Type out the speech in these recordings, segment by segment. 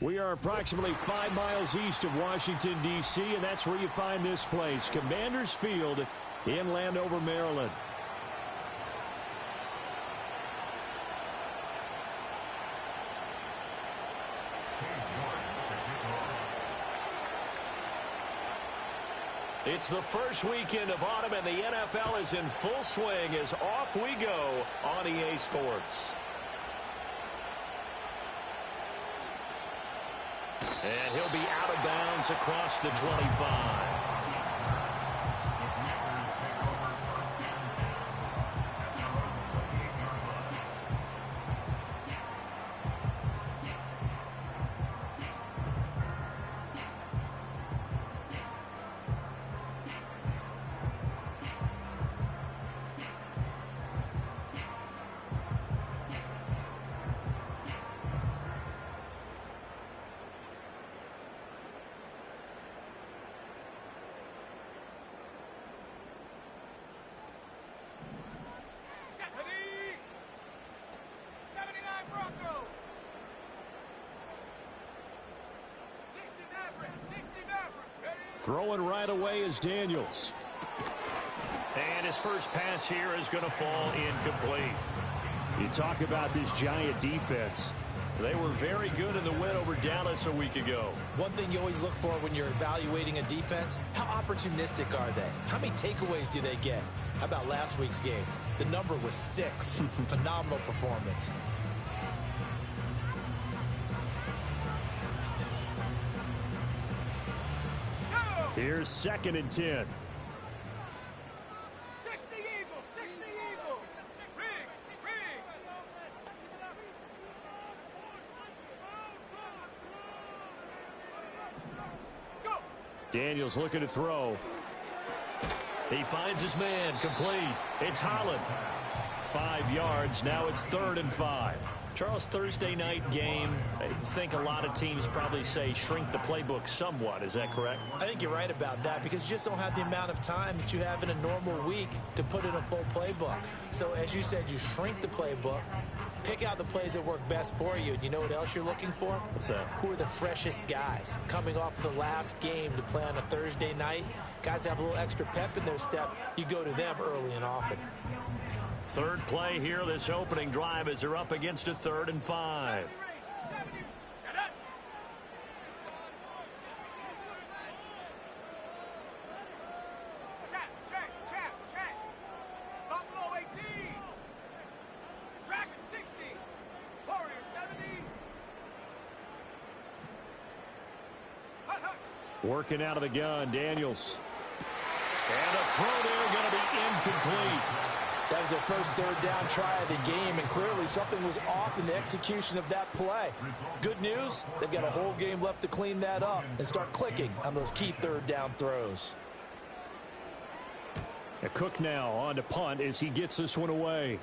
We are approximately 5 miles east of Washington, D.C., and that's where you find this place, Commanders Field in Landover, Maryland. It's the first weekend of autumn, and the NFL is in full swing as off we go on EA Sports. And he'll be out of bounds across the 25. Throwing right away is Daniels. And his first pass here is going to fall incomplete. You talk about this Giant defense. They were very good in the win over Dallas a week ago. One thing you always look for when you're evaluating a defense, how opportunistic are they? How many takeaways do they get? How about last week's game? The number was 6. Phenomenal performance. Here's 2nd and 10. 60 Eagles, 60 Eagles. Riggs. Go. Daniels looking to throw. He finds his man, complete. It's Holland. 5 yards, now it's 3rd and 5. Charles, Thursday night game, I think a lot of teams probably say shrink the playbook somewhat. Is that correct? I think you're right about that because you just don't have the amount of time that you have in a normal week to put in a full playbook. So as you said, you shrink the playbook, pick out the plays that work best for you. And you know what else you're looking for? What's that? Who are the freshest guys coming off the last game to play on a Thursday night? Guys have a little extra pep in their step. You go to them early and often. Third play here, this opening drive as they're up against a 3rd and 5. Check. Buffalo 18. Dragon 60. Warrior 70. Working out of the gun, Daniels. And a throw there going to be incomplete. That was their first 3rd down try of the game, and clearly something was off in the execution of that play. Good news, they've got a whole game left to clean that up and start clicking on those key 3rd down throws. A Cook now on to punt as he gets this one away.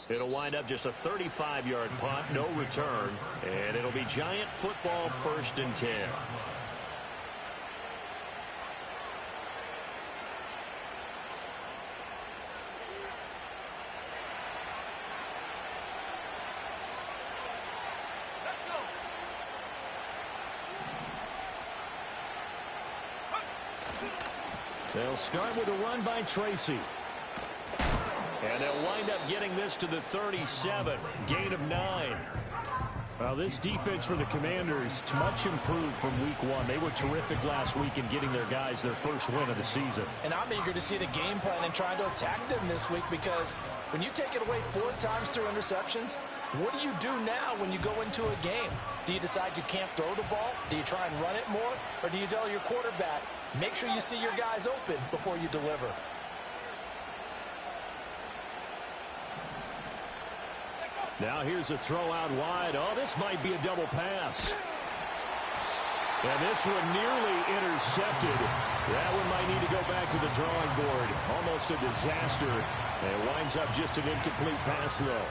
It'll wind up just a 35-yard punt, no return, and it'll be Giant football 1st and 10. They'll start with a run by Tracy. And they'll wind up getting this to the 37. Gain of 9. Well, this defense for the Commanders, it's much improved from week 1. They were terrific last week in getting their guys their first win of the season. And I'm eager to see the game plan and trying to attack them this week because when you take it away 4 times through interceptions, what do you do now when you go into a game? Do you decide you can't throw the ball? Do you try and run it more? Or do you tell your quarterback, make sure you see your guys open before you deliver? Now here's a throw out wide. Oh, this might be a double pass. And this one nearly intercepted. That one might need to go back to the drawing board. Almost a disaster. And it winds up just an incomplete pass, though.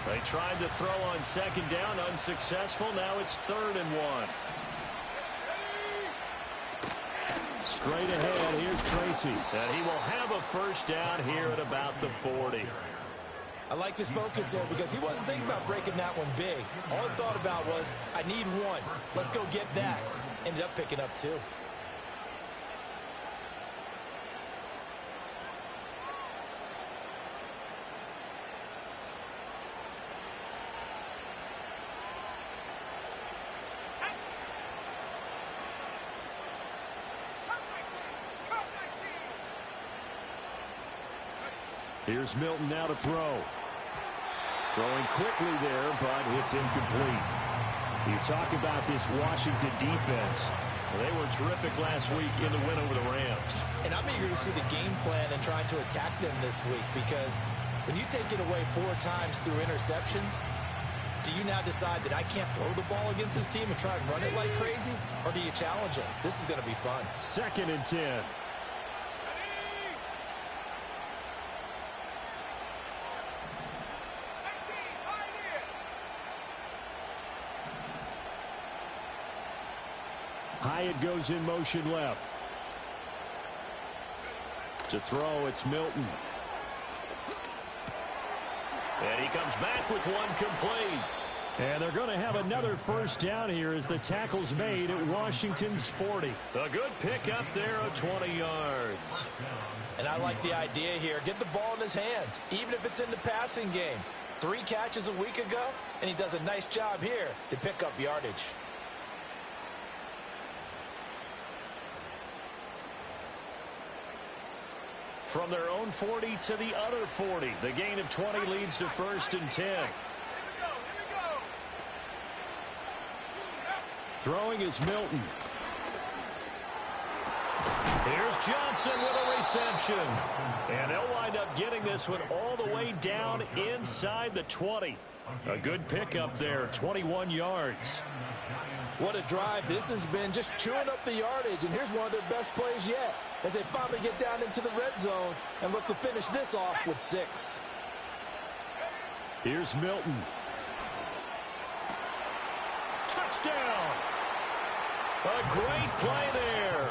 They tried to throw on 2nd down, unsuccessful. Now it's 3rd and 1. straight ahead. Here's Tracy. And he will have a first down here at about the 40. I like this focus there because he wasn't thinking about breaking that one big. All he thought about was, I need one. Let's go get that. Ended up picking up two. Here's Milton now to throw. Throwing quickly there, but it's incomplete. You talk about this Washington defense. Well, they were terrific last week in the win over the Rams. And I'm eager to see the game plan and trying to attack them this week because when you take it away 4 times through interceptions, do you now decide that I can't throw the ball against this team and try and run it like crazy? Or do you challenge them? This is going to be fun. 2nd and 10. Hyatt goes in motion left. To throw, it's Milton. And he comes back with one complete. And they're going to have another first down here as the tackle's made at Washington's 40. A good pick up there of 20 yards. And I like the idea here. Get the ball in his hands, even if it's in the passing game. 3 catches a week ago, and he does a nice job here to pick up yardage. From their own 40 to the other 40. The gain of 20 leads to 1st and 10. Throwing is Milton. Here's Johnson with a reception. And they'll wind up getting this one all the way down inside the 20. A good pickup there, 21 yards. What a drive this has been, just chewing up the yardage. And here's one of their best plays yet as they finally get down into the red zone and look to finish this off with 6. Here's Milton. Touchdown! A great play there.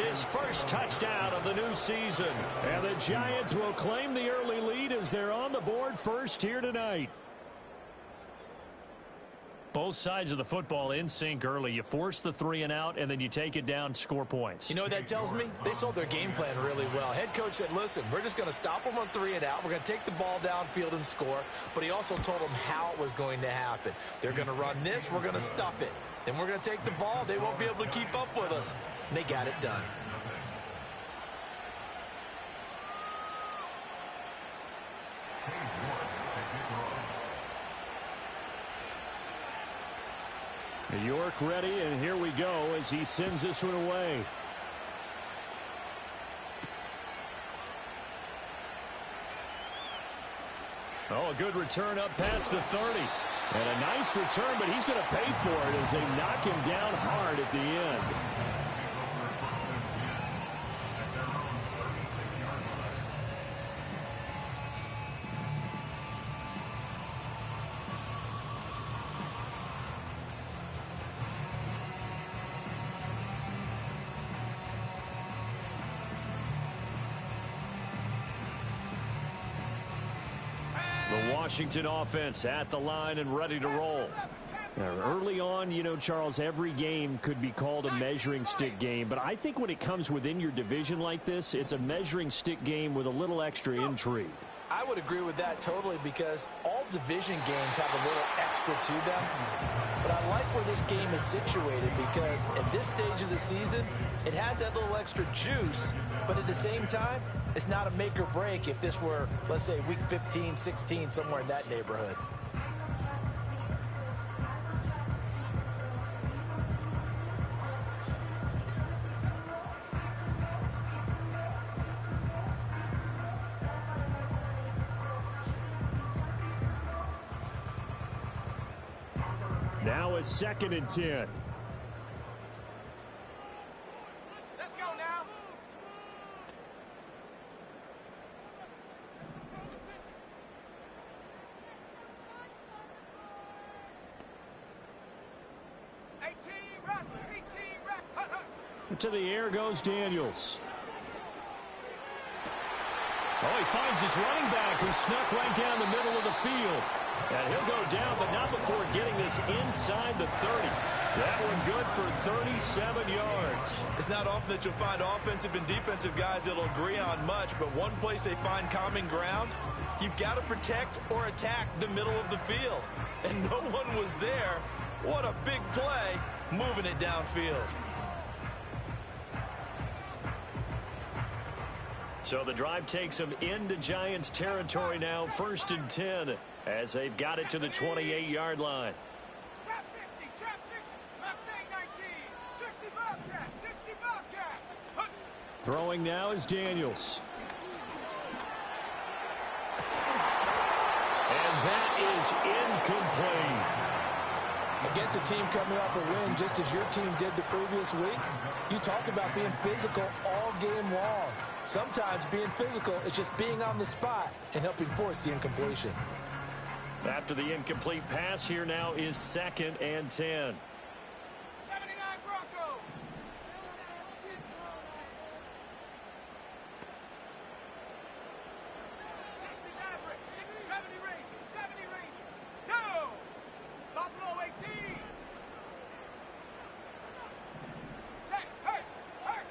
His first touchdown of the new season. And the Giants will claim the early lead as they're on the board first here tonight. Both sides of the football in sync early. You force the 3 and out, and then you take it down, score points. You know what that tells me? They sold their game plan really well. Head coach said, listen, we're just going to stop them on 3 and out. We're going to take the ball downfield and score. But he also told them how it was going to happen. They're going to run this. We're going to stop it. Then we're going to take the ball. They won't be able to keep up with us. And they got it done. York ready, and here we go as he sends this one away. Oh, a good return up past the 30. And a nice return, but he's going to pay for it as they knock him down hard at the end. The Washington offense at the line and ready to roll. Now, early on, you know, Charles, every game could be called a measuring stick game, but I think when it comes within your division like this, it's a measuring stick game with a little extra intrigue. I would agree with that totally because all division games have a little extra to them. But I like where this game is situated because at this stage of the season, it has that little extra juice, but at the same time, it's not a make or break if this were, let's say, week 15, 16, somewhere in that neighborhood. Now it's 2nd and 10. Let's go now. To the air goes Daniels. Oh, he finds his running back who snuck right down the middle of the field. And he'll go down, but not before getting this inside the 30. That one good for 37 yards. It's not often that you'll find offensive and defensive guys that'll agree on much, but one place they find common ground, you've got to protect or attack the middle of the field. And no one was there. What a big play, moving it downfield. So the drive takes them into Giants territory now, 1st and 10, as they've got it to the 28-yard line. Trap 60, trap 60, Mustang 19, 60 Bobcat, 60 Bobcat. Hup. Throwing now is Daniels. And that is incomplete. Against a team coming off a win just as your team did the previous week, you talk about being physical all game long. Sometimes being physical is just being on the spot and helping force the incompletion. After the incomplete pass, here now is 2nd and 10. 79 Bronco. 60 Maverick, 70 Ranger, 70 Ranger. No! Buffalo 18. Check, hey, hey.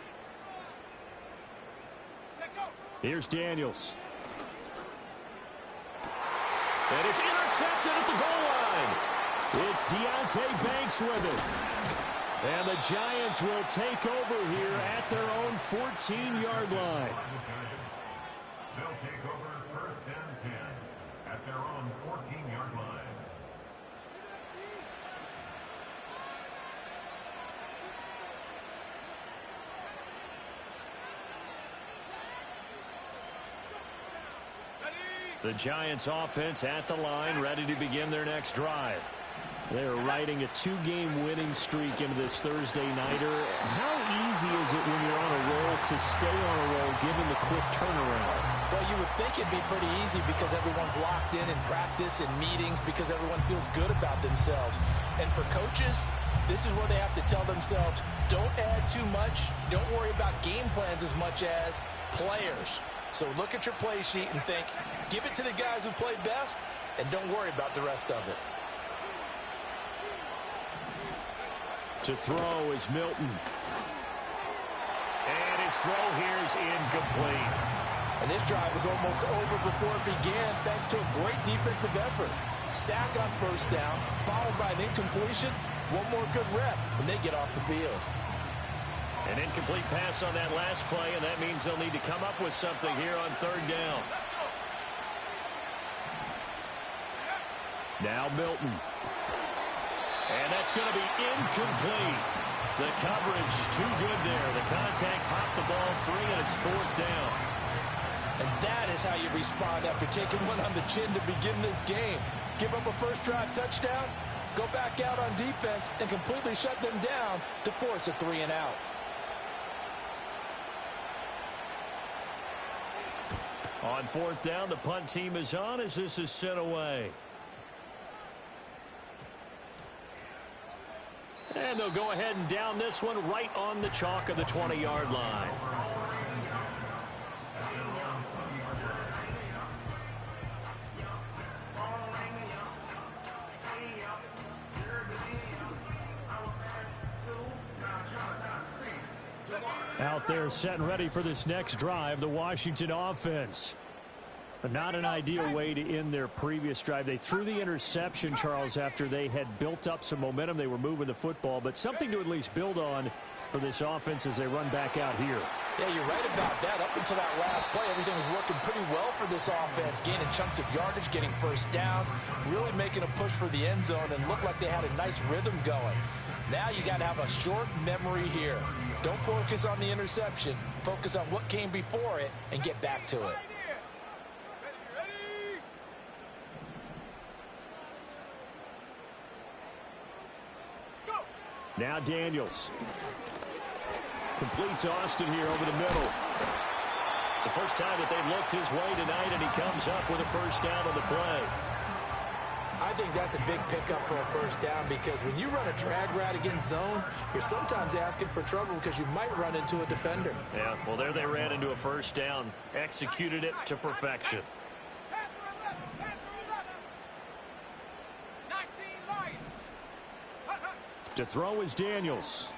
Check, go. Here's Daniels. And it's intercepted at the goal line. It's Deonte Banks with it. And the Giants will take over here at their own 14-yard line. They'll take over 1st and 10 at their own 14-yard line. The Giants offense at the line, ready to begin their next drive. They're riding a 2-game winning streak into this Thursday nighter. How easy is it when you're on a roll to stay on a roll given the quick turnaround? Well, you would think it'd be pretty easy because everyone's locked in practice and meetings because everyone feels good about themselves. And for coaches, this is where they have to tell themselves, don't add too much. Don't worry about game plans as much as players. So look at your play sheet and think, give it to the guys who play best, and don't worry about the rest of it. To throw is Milton. And his throw here is incomplete. And this drive was almost over before it began thanks to a great defensive effort. Sack on 1st down, followed by an incompletion. One more good rep, and they get off the field. An incomplete pass on that last play, and that means they'll need to come up with something here on 3rd down. Now Milton. And that's going to be incomplete. The coverage too good there. The contact popped the ball free, and it's 4th down. And that is how you respond after taking one on the chin to begin this game. Give up a first drive touchdown, go back out on defense, and completely shut them down to force a 3-and-out. On 4th down, the punt team is on as this is sent away. And they'll go ahead and down this one right on the chalk of the 20-yard line. Out there set and ready for this next drive, the Washington offense. But not an ideal way to end their previous drive. They threw the interception, Charles, after they had built up some momentum. They were moving the football, but something to at least build on for this offense as they run back out here. Yeah, you're right about that. Up until that last play, everything was working pretty well for this offense, gaining chunks of yardage, getting first downs, really making a push for the end zone, and looked like they had a nice rhythm going. Now you got to have a short memory here. Don't focus on the interception. Focus on what came before it and get back to it. Now Daniels. Completes Austin here over the middle. It's the first time that they've looked his way tonight, and he comes up with a first down on the play. I think that's a big pickup for a first down because when you run a drag route against zone, you're sometimes asking for trouble because you might run into a defender. Yeah, well, there they ran into a first down. Executed it to perfection. To throw is Daniels.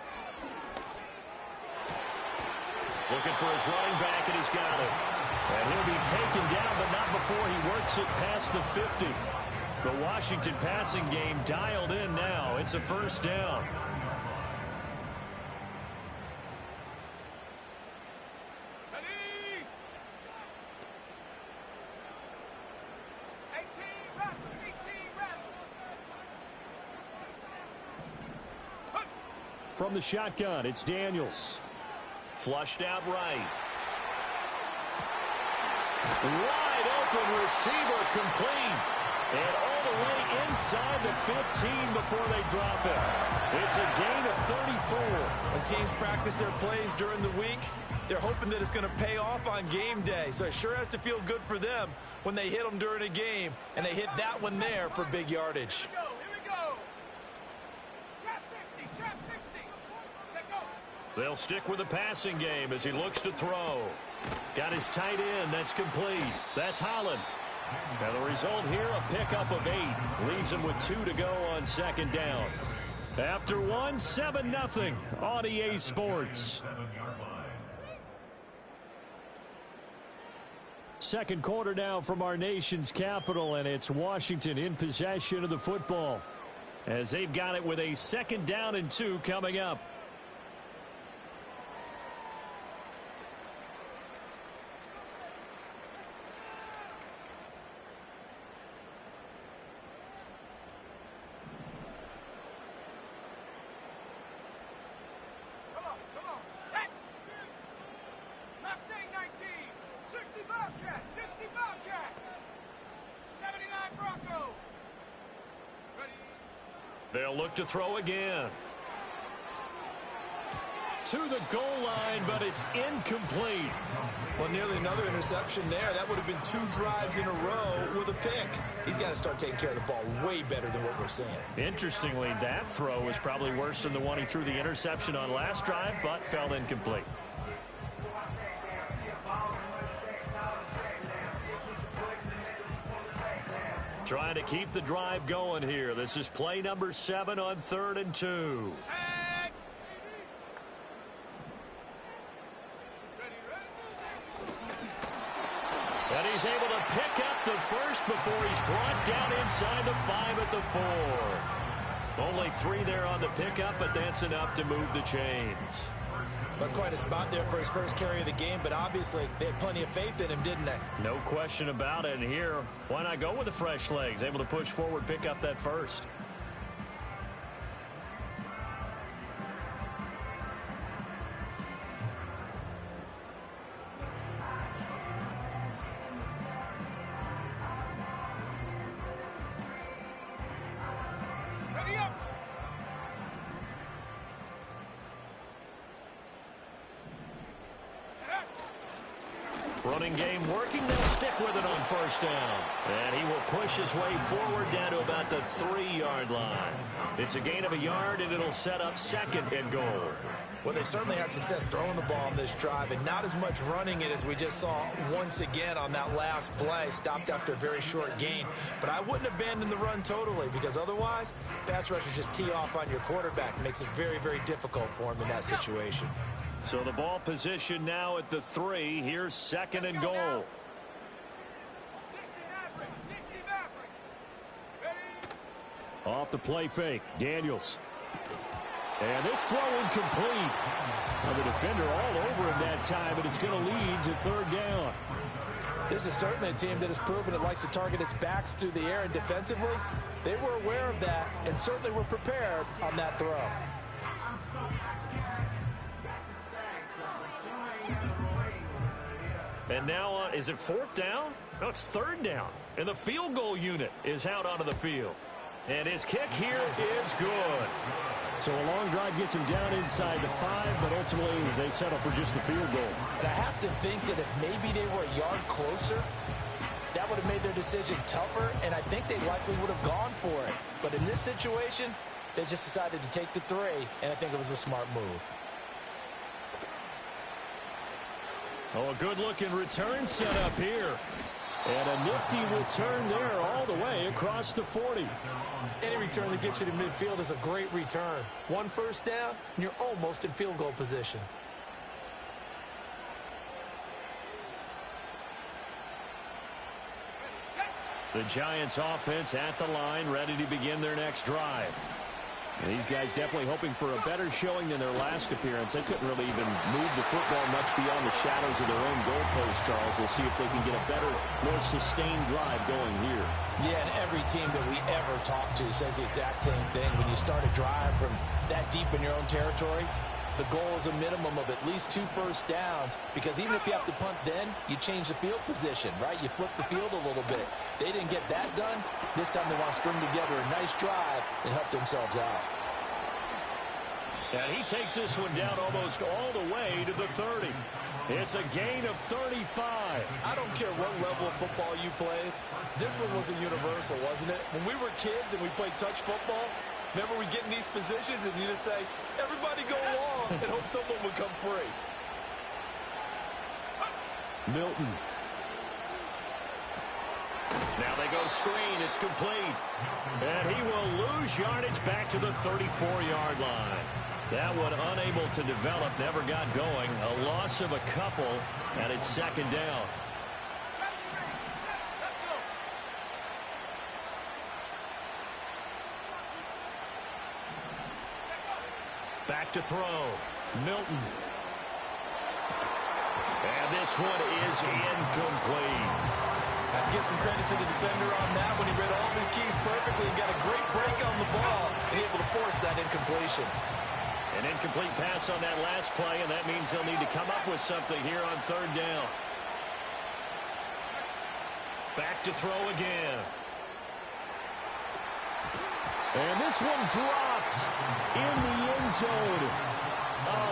Looking for his running back, and he's got it. And he'll be taken down, but not before he works it past the 50. The Washington passing game dialed in now. It's a first down. From the shotgun, it's Daniels. Flushed out right. Wide open receiver complete. And all the way inside the 15 before they drop it. It's a gain of 34. When teams practice their plays during the week, they're hoping that it's going to pay off on game day. So it sure has to feel good for them when they hit them during a game. And they hit that one there for big yardage. They'll stick with the passing game as he looks to throw. Got his tight end. That's complete. That's Holland. Now the result here, a pickup of 8. Leaves him with 2 to go on second down. After 1, 7-0 on EA Sports. Second quarter now from our nation's capital, and it's Washington in possession of the football as they've got it with a 2nd down and 2 coming up. They'll look to throw again. To the goal line, but it's incomplete. Well, nearly another interception there. That would have been 2 drives in a row with a pick. He's got to start taking care of the ball way better than what we're seeing. Interestingly, that throw is probably worse than the one he threw the interception on last drive, but fell incomplete. Trying to keep the drive going here. This is play number 7 on 3rd and 2. And he's able to pick up the first before he's brought down inside the 5 at the 4. Only 3 there on the pickup, but that's enough to move the chains. That's quite a spot there for his first carry of the game, but obviously they had plenty of faith in him, didn't they? No question about it. And here, why not go with the fresh legs? Able to push forward, pick up that first. Running game working. They'll stick with it on first down. And he will push his way forward down to about the 3-yard line. It's a gain of a yard, and it'll set up 2nd and goal. Well, they certainly had success throwing the ball on this drive, and not as much running it as we just saw once again on that last play. Stopped after a very short gain. But I wouldn't abandon the run totally, because otherwise, pass rushers just tee off on your quarterback. It makes it very, very difficult for him in that situation. So the ball position now at the 3. Here's 2nd and goal. Off the play fake. Daniels. And this throw incomplete. Well, the defender all over him that time, and it's going to lead to 3rd down. This is certainly a team that has proven it likes to target its backs through the air, and defensively, they were aware of that and certainly were prepared on that throw. And now, is it 4th down? No, it's 3rd down. And the field goal unit is out onto the field. And his kick here is good. So a long drive gets him down inside the 5, but ultimately they settle for just the field goal. And I have to think that if maybe they were a yard closer, that that would have made their decision tougher, and I think they likely would have gone for it. But in this situation, they just decided to take the 3, and I think it was a smart move. Oh, a good-looking return set up here. And a nifty return there all the way across the 40. Any return that gets you to midfield is a great return. 1 first down, and you're almost in field goal position. The Giants offense at the line, ready to begin their next drive. And these guys definitely hoping for a better showing than their last appearance. They couldn't really even move the football much beyond the shadows of their own goalpost, Charles. We'll see if they can get a better, more sustained drive going here. Yeah, and every team that we ever talk to says the exact same thing. When you start a drive from that deep in your own territory, the goal is a minimum of at least 2 first downs, because even if you have to punt then, you change the field position, right? You flip the field a little bit. They didn't get that done. This time they want to string together a nice drive and help themselves out. And he takes this one down almost all the way to the 30. It's a gain of 35. I don't care what level of football you played. This one was a universal, wasn't it? When we were kids and we played touch football, remember we get in these positions and you just say, everybody go along, and hope someone would come free. Milton. Now they go screen. It's complete. And he will lose yardage back to the 34-yard line. That one unable to develop, never got going. A loss of a couple, and it's second down. Back to throw. Milton. And this one is incomplete. I'd give some credit to the defender on that when he read all of his keys perfectly and got a great break on the ball and able to force that incompletion. An incomplete pass on that last play, and that means they'll need to come up with something here on third down. Back to throw again. And this one dropped in the end zone.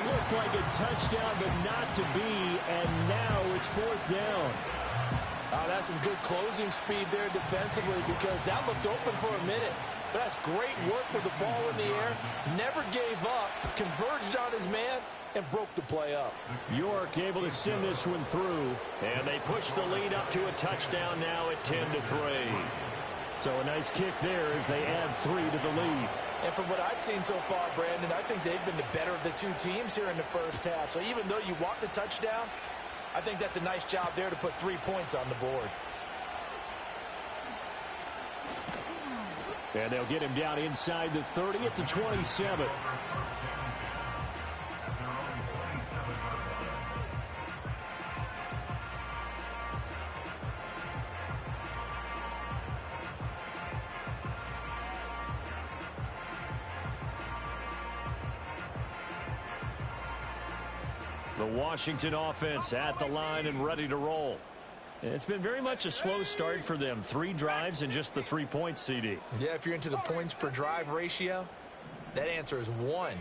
Looked like a touchdown, but not to be, and now it's fourth down. That's some good closing speed there defensively, because that looked open for a minute. But that's great work with the ball in the air. Never gave up, converged on his man, and broke the play up. York able to send this one through, and they push the lead up to a touchdown now at 10-3. So a nice kick there as they add 3 to the lead. And from what I've seen so far, Brandon, I think they've been the better of the 2 teams here in the first half. So even though you want the touchdown, I think that's a nice job there to put 3 points on the board. And they'll get him down inside the 30 at the 27. The Washington offense at the line and ready to roll. It's been very much a slow start for them. 3 drives and just the 3 points, CD. Yeah, if you're into the points per drive ratio, that answer is 1.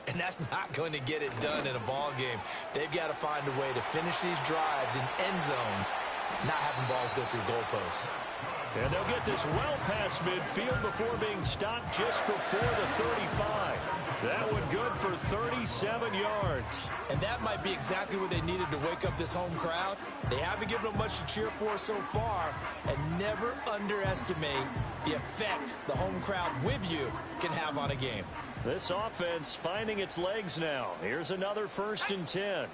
And that's not going to get it done in a ball game. They've got to find a way to finish these drives in end zones, not having balls go through goalposts. And they'll get this well past midfield before being stopped just before the 35. That one good for 37 yards. And that might be exactly what they needed to wake up this home crowd. They haven't given them much to cheer for so far, and never underestimate the effect the home crowd with you can have on a game. This offense finding its legs now. Here's another 1st and 10.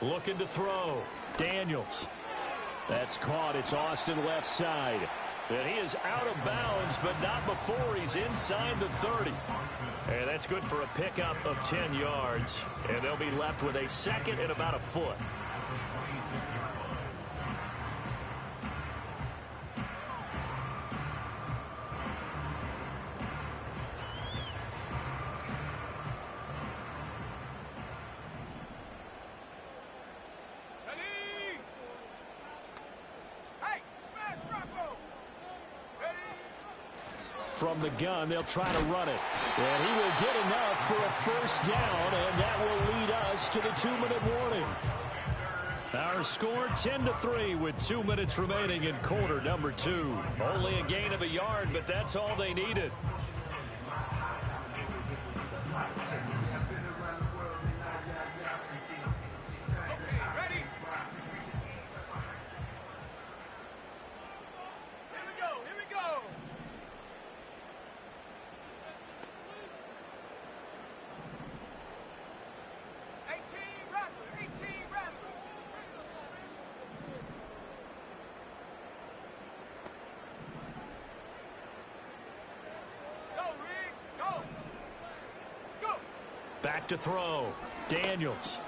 Looking to throw. Daniels. That's caught. It's Austin left side. And he is out of bounds, but not before he's inside the 30. And that's good for a pickup of 10 yards. And they'll be left with a 2nd and about a foot. from the gun. They'll try to run it. And he will get enough for a first down, and that will lead us to the 2-minute warning. Our score 10-3 with 2 minutes remaining in quarter number 2. Only a gain of a yard, but that's all they needed. Back to throw. Daniels.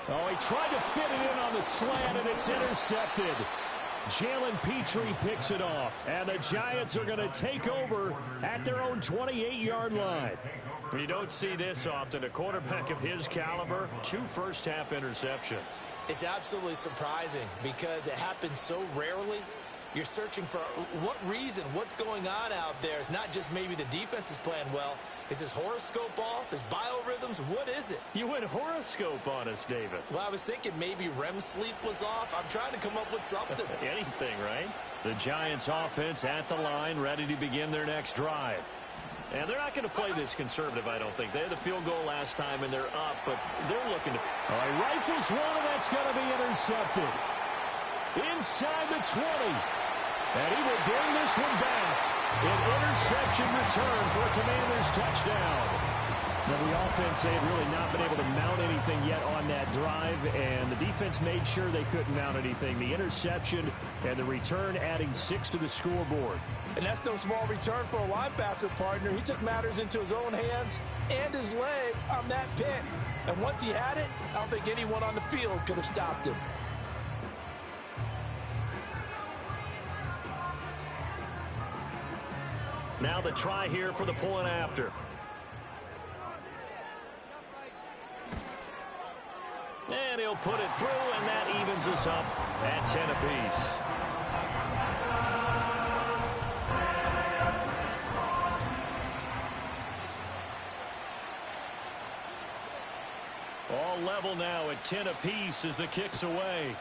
Oh, he tried to fit it in on the slant, and it's intercepted. Jalen Petrie picks it off, and the Giants are going to take over at their own 28-yard line. You don't see this often. A quarterback of his caliber, 2 first-half interceptions. It's absolutely surprising because it happens so rarely. You're searching for what reason, what's going on out there. It's not just maybe the defense is playing well. Is his horoscope off? His biorhythms? What is it? You went horoscope on us, David. Well, I was thinking maybe REM sleep was off. I'm trying to come up with something. Anything, right? The Giants offense at the line, ready to begin their next drive. And they're not going to play this conservative, I don't think. They had the field goal last time, and they're up, but they're looking to... All right, rifles one, and that's going to be intercepted. Inside the 20. And he will bring this one back. An interception return for a Commanders touchdown. Now, the offense, they had really not been able to mount anything yet on that drive, and the defense made sure they couldn't mount anything. The interception and the return adding 6 to the scoreboard. And that's no small return for a linebacker, partner. He took matters into his own hands and his legs on that pick. And once he had it, I don't think anyone on the field could have stopped him. Now the try here for the point after. And he'll put it through, and that evens us up at 10 apiece. All level now at 10 apiece as the kick's away.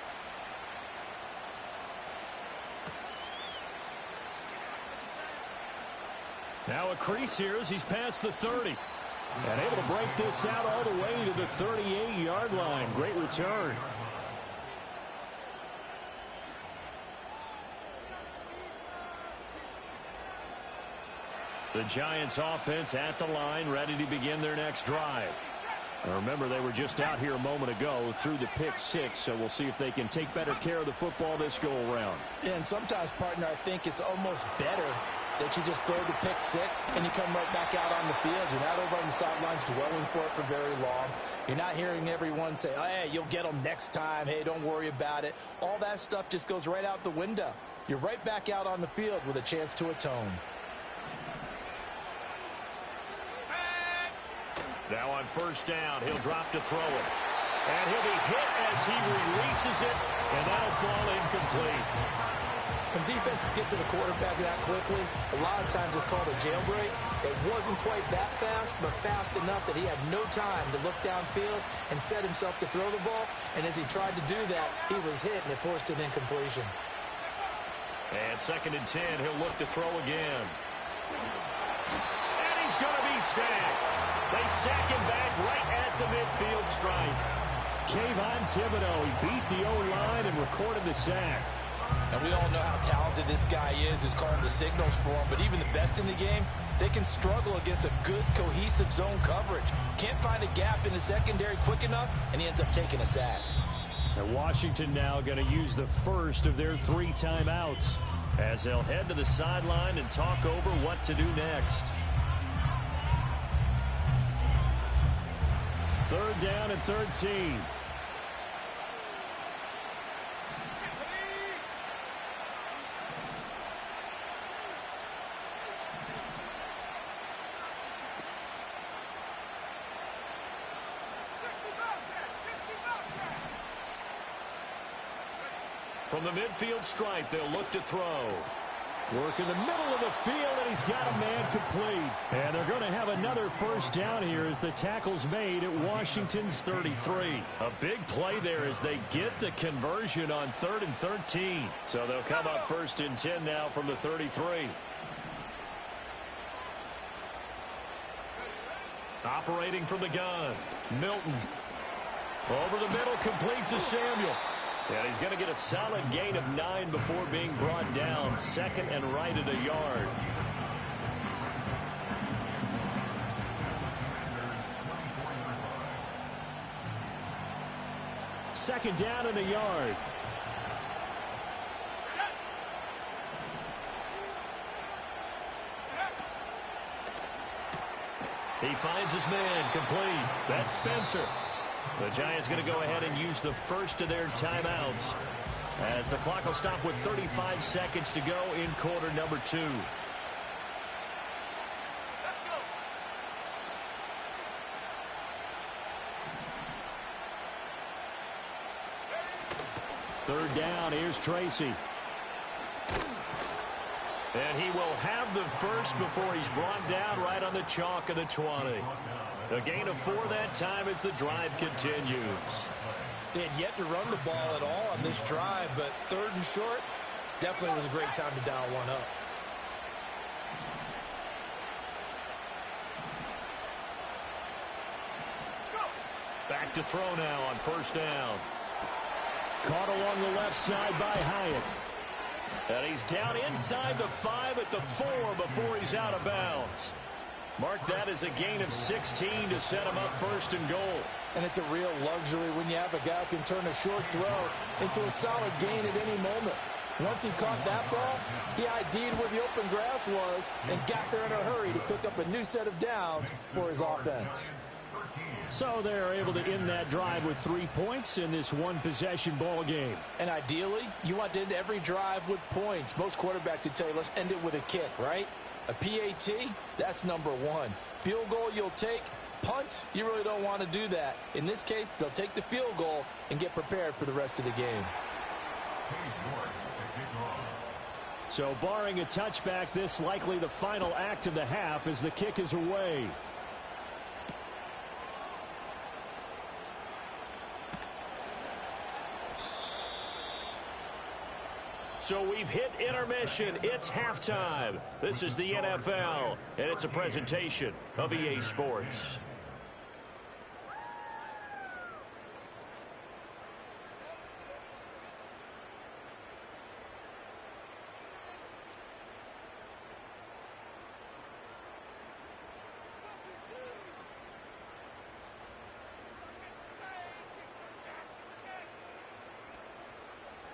Now a crease here as he's past the 30. And able to break this out all the way to the 38-yard line. Great return. The Giants offense at the line, ready to begin their next drive. Now remember, they were just out here a moment ago through the pick 6, so we'll see if they can take better care of the football this go-around. Yeah, and sometimes, partner, I think it's almost better that you just throw the pick 6 and you come right back out on the field. You're not over on the sidelines dwelling for it for very long. You're not hearing everyone say, oh, hey, you'll get them next time. Hey, don't worry about it. All that stuff just goes right out the window. You're right back out on the field with a chance to atone. Now on first down, he'll drop to throw it. And he'll be hit as he releases it, and that'll fall incomplete. When defenses get to the quarterback that quickly, a lot of times it's called a jailbreak. It wasn't quite that fast, but fast enough that he had no time to look downfield and set himself to throw the ball. And as he tried to do that, he was hit, and it forced an incompletion. And 2nd and 10, he'll look to throw again. And he's going to be sacked. They sack him back right at the midfield stripe. Kayvon Thibodeaux, he beat the O-line and recorded the sack. And we all know how talented this guy is who's calling the signals for him. But even the best in the game, they can struggle against a good, cohesive zone coverage. Can't find a gap in the secondary quick enough, and he ends up taking a sack. And Washington now going to use the first of their 3 timeouts as they'll head to the sideline and talk over what to do next. 3rd down and 13. From the midfield stripe, they'll look to throw. Work in the middle of the field, and he's got a man complete. And they're going to have another first down here as the tackle's made at Washington's 33. A big play there as they get the conversion on 3rd and 13. So they'll come up 1st and 10 now from the 33. Operating from the gun, Milton. Over the middle, complete to Samuel. And he's going to get a solid gain of 9 before being brought down. 2nd and right at a yard. Second down and a yard. He finds his man complete. That's Spencer. The Giants going to go ahead and use the first of their timeouts as the clock will stop with 35 seconds to go in quarter number 2. Let's go. Third down, here's Tracy. And he will have the first before he's brought down right on the chalk of the 20. A gain of 4 that time as the drive continues. They had yet to run the ball at all on this drive, but 3rd and short, definitely was a great time to dial one up. Back to throw now on 1st down. Caught along the left side by Hyatt. And he's down inside the 5 at the 4 before he's out of bounds. Mark that as a gain of 16 to set him up 1st and goal. And it's a real luxury when you have a guy who can turn a short throw into a solid gain at any moment. Once he caught that ball, he ID'd where the open grass was and got there in a hurry to pick up a new set of downs for his offense. So they're able to end that drive with 3 points in this one-possession ball game. And ideally, you want to end every drive with points. Most quarterbacks would tell you, let's end it with a kick, right? A PAT, that's number 1. Field goal you'll take. Punts, you really don't want to do that. In this case, they'll take the field goal and get prepared for the rest of the game. So barring a touchback, this likely the final act of the half as the kick is away. So we've hit intermission. It's halftime. This is the NFL, and it's a presentation of EA Sports.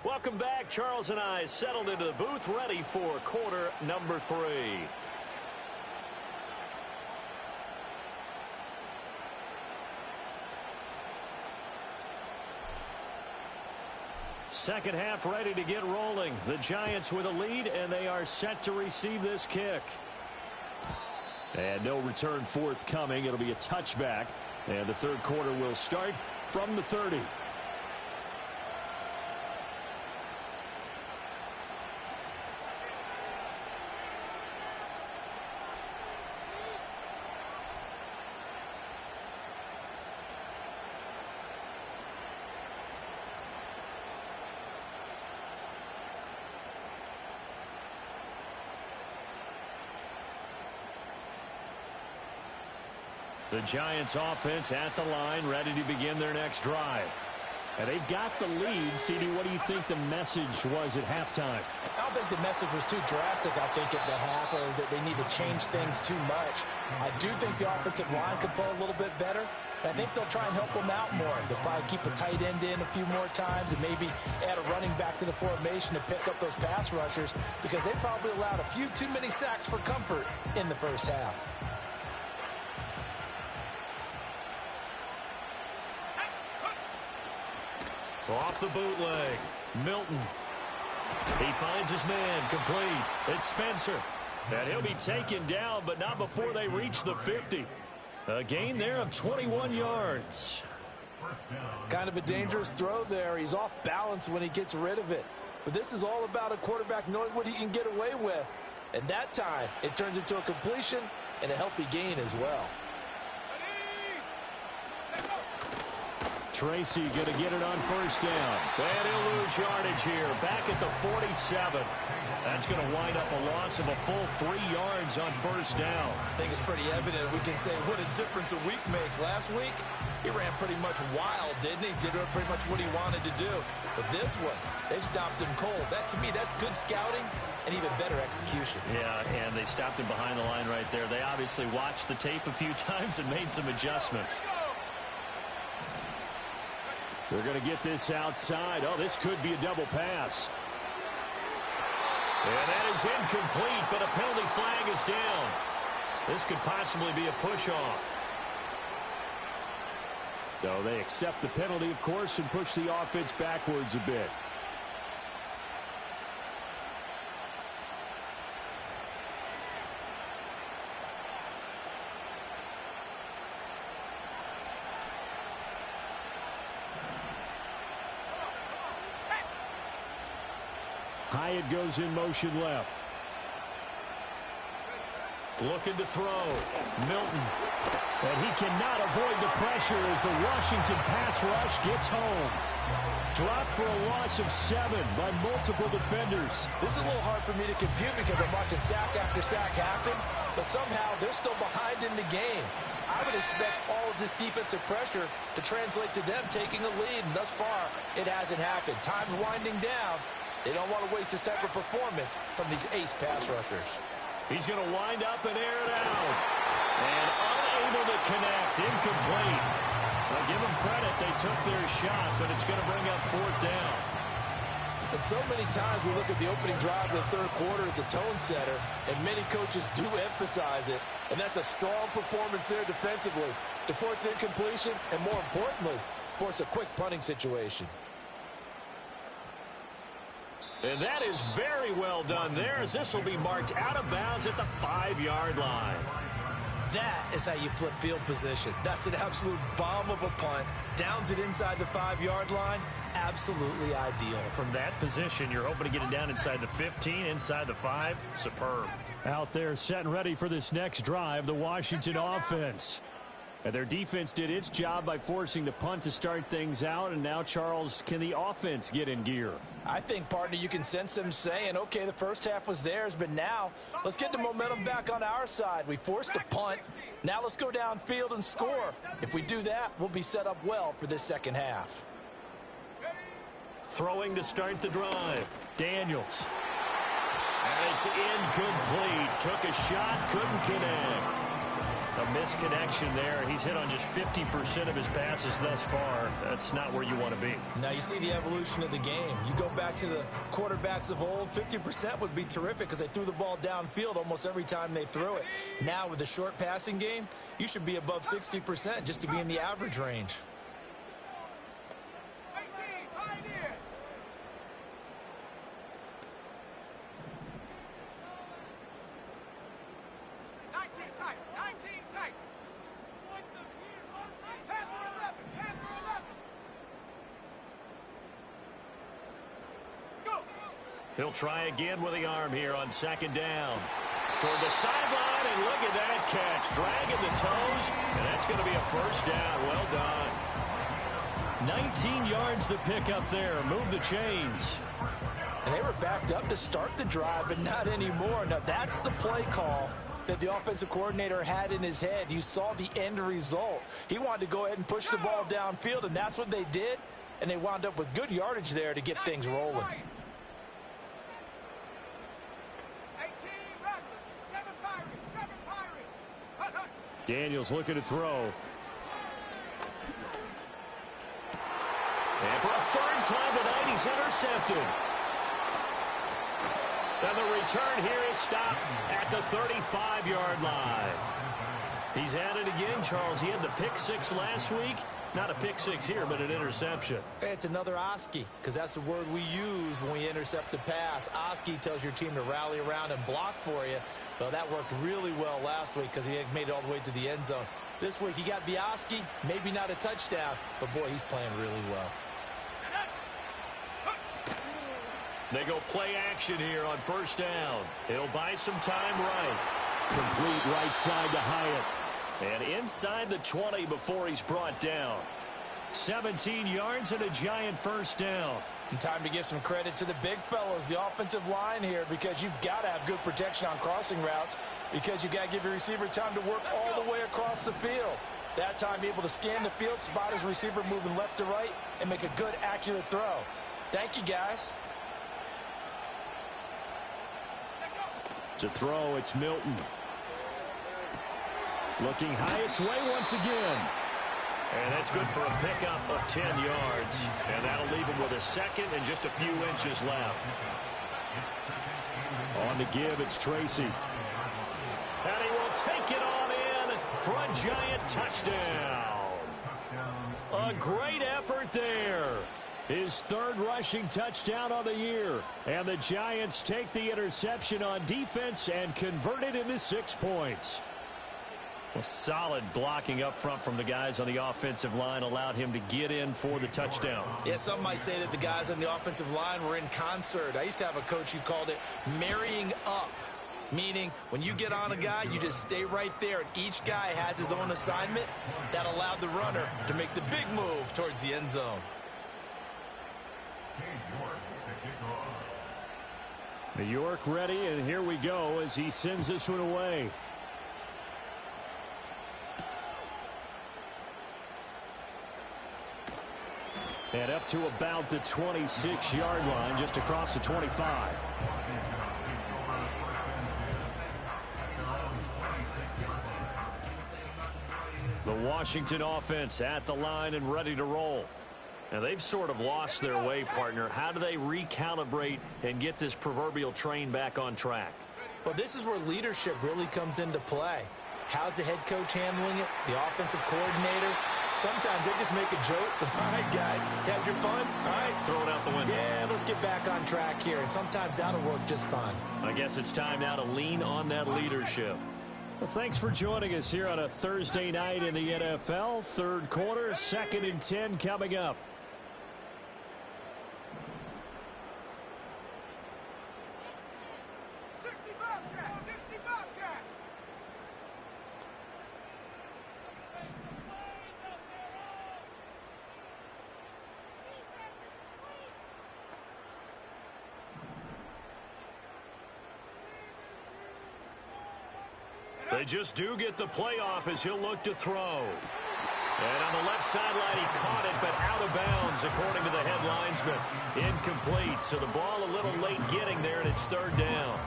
Welcome back. Charles and I settled into the booth, ready for quarter number 3. Second half ready to get rolling. The Giants with a lead, and they are set to receive this kick. And no return forthcoming. It'll be a touchback, and the third quarter will start from the 30. The Giants offense at the line, ready to begin their next drive. And they've got the lead. CD, what do you think the message was at halftime? I don't think the message was too drastic, I think, at the half, or that they need to change things too much. I do think the offensive line could play a little bit better. I think they'll try and help them out more. They'll probably keep a tight end in a few more times and maybe add a running back to the formation to pick up those pass rushers, because they probably allowed a few too many sacks for comfort in the first half. Off the bootleg, Milton. He finds his man complete. It's Spencer. And he'll be taken down, but not before they reach the 50. A gain there of 21 yards. Kind of a dangerous throw there. He's off balance when he gets rid of it. But this is all about a quarterback knowing what he can get away with. And that time, it turns into a completion and a healthy gain as well. Tracy going to get it on first down. And he'll lose yardage here. Back at the 47. That's going to wind up a loss of a full 3 yards on first down. I think it's pretty evident. We can say what a difference a week makes. Last week, he ran pretty much wild, didn't he? Did pretty much what he wanted to do. But this one, they stopped him cold. That, to me, that's good scouting and even better execution. Yeah, and they stopped him behind the line right there. They obviously watched the tape a few times and made some adjustments. They're going to get this outside. Oh, this could be a double pass. And that is incomplete, but a penalty flag is down. This could possibly be a push-off. So they accept the penalty, of course, and push the offense backwards a bit. Hyatt goes in motion left. Looking to throw. Milton. And he cannot avoid the pressure as the Washington pass rush gets home. Dropped for a loss of 7 by multiple defenders. This is a little hard for me to compute because I'm watching sack after sack happen, but somehow they're still behind in the game. I would expect all of this defensive pressure to translate to them taking a lead, and thus far, it hasn't happened. Time's winding down. They don't want to waste this type of performance from these ace pass rushers. He's going to wind up and air it out. And unable to connect. Incomplete. I'll give them credit. They took their shot, but it's going to bring up 4th down. And so many times we look at the opening drive of the third quarter as a tone setter, and many coaches do emphasize it. And that's a strong performance there defensively to force incompletion and, more importantly, force a quick punting situation. And that is very well done there, as this will be marked out of bounds at the 5-yard line. That is how you flip field position. That's an absolute bomb of a punt. Downs it inside the 5-yard line. Absolutely ideal. From that position, you're hoping to get it down inside the 15, inside the 5. Superb. Out there set and ready for this next drive, the Washington offense. And their defense did its job by forcing the punt to start things out. And now, Charles, can the offense get in gear? I think, partner, you can sense them saying, okay, the first half was theirs, but now let's get the momentum back on our side. We forced a punt. Now let's go downfield and score. If we do that, we'll be set up well for this second half. Throwing to start the drive. Daniels. And it's incomplete. Took a shot, couldn't connect. A misconnection there. He's hit on just 50% of his passes thus far. That's not where you want to be. Now you see the evolution of the game. You go back to the quarterbacks of old, 50% would be terrific because they threw the ball downfield almost every time they threw it. Now with the short passing game, you should be above 60% just to be in the average range. 18, Pioneer. Tight, 19 tight. Panther 11, Panther 11. Go. He'll try again with the arm here on 2nd down. Toward the sideline, and look at that catch. Dragging the toes, and that's going to be a 1st down. Well done. 19 yards to pick up there. Move the chains. And they were backed up to start the drive, but not anymore. Now, that's the play call that the offensive coordinator had in his head. You saw the end result. He wanted to go ahead and push the ball downfield, and that's what they did. And they wound up with good yardage there to get things rolling. 18, Radford. 7 Pirates. Daniels looking to throw. And for a 3rd time tonight, he's intercepted. And the return here is stopped at the 35-yard line. He's at it again, Charles. He had the pick 6 last week. Not a pick 6 here, but an interception. It's another Oski, because that's the word we use when we intercept a pass. Oski tells your team to rally around and block for you. Well, that worked really well last week because he made it all the way to the end zone. This week he got the Oski, maybe not a touchdown, but boy, he's playing really well. They go play action here on first down. He'll buy some time right. Complete right side to Hyatt. And inside the 20 before he's brought down. 17 yards and a giant first down. And time to give some credit to the big fellows, the offensive line here, because you've got to have good protection on crossing routes, because you've got to give your receiver time to work all the way across the field. That time, be able to scan the field, spot his receiver moving left to right, and make a good, accurate throw. Thank you, guys. To throw, it's Milton. Looking Hyatt's way once again. And that's good for a pickup of 10 yards. And that'll leave him with a second and just a few inches left. On the give, it's Tracy. And he will take it on in for a giant touchdown. A great effort there. His third rushing touchdown on the year. And the Giants take the interception on defense and convert it into 6 points. Well, solid blocking up front from the guys on the offensive line allowed him to get in for the touchdown. Yeah, some might say that the guys on the offensive line were in concert. I used to have a coach who called it marrying up, meaning when you get on a guy, you just stay right there, and each guy has his own assignment. That allowed the runner to make the big move towards the end zone. New York ready, and here we go as he sends this one away. And up to about the 26-yard line, just across the 25. The Washington offense at the line and ready to roll. Now, they've sort of lost their way, partner. How do they recalibrate and get this proverbial train back on track? Well, this is where leadership really comes into play. How's the head coach handling it? The offensive coordinator? Sometimes they just make a joke. All right, guys, had your fun? All right. Throw it out the window. Yeah, let's get back on track here. And sometimes that'll work just fine. I guess it's time now to lean on that leadership. Well, thanks for joining us here on a Thursday night in the NFL. Third quarter, 2nd and 10 coming up. They just do get the playoff as he'll look to throw. And on the left sideline, he caught it, but out of bounds, according to the head linesman. Incomplete, so the ball a little late getting there, and it's 3rd down.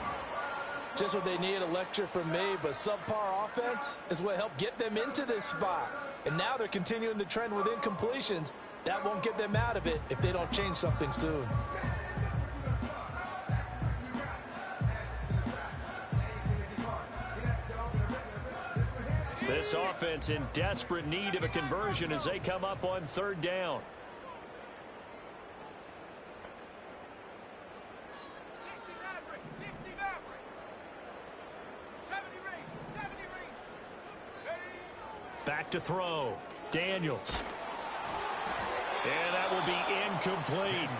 Just what they need, a lecture from me, but subpar offense is what helped get them into this spot. And now they're continuing the trend with incompletions. That won't get them out of it if they don't change something soon. This offense in desperate need of a conversion as they come up on 3rd down. Back to throw. Daniels. And that will be incomplete.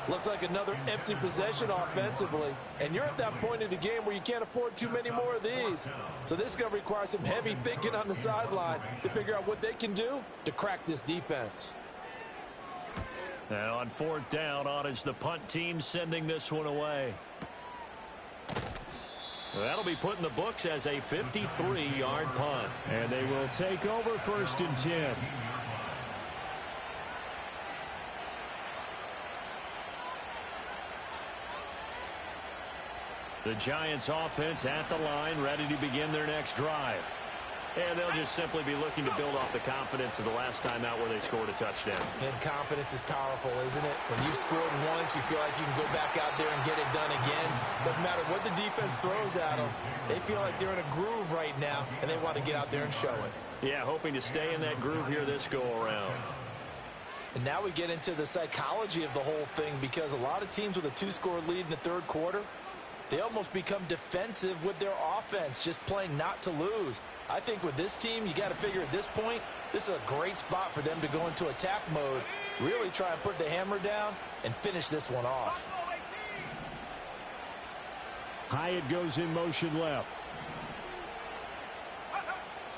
Looks like another empty possession offensively. And you're at that point in the game where you can't afford too many more of these. So this is going to require some heavy thinking on the sideline to figure out what they can do to crack this defense. Now on 4th down, on is the punt team sending this one away. That'll be put in the books as a 53-yard punt. And they will take over 1st and 10. The Giants offense at the line, ready to begin their next drive. And they'll just simply be looking to build off the confidence of the last time out where they scored a touchdown. And confidence is powerful, isn't it? When you've scored once, you feel like you can go back out there and get it done again. Doesn't matter what the defense throws at them. They feel like they're in a groove right now, and they want to get out there and show it. Yeah, hoping to stay in that groove here this go-around. And now we get into the psychology of the whole thing, because a lot of teams with a 2-score lead in the 3rd quarter, they almost become defensive with their offense, just playing not to lose. I think with this team, you got to figure at this point, this is a great spot for them to go into attack mode, really try and put the hammer down and finish this one off. Hyatt goes in motion left.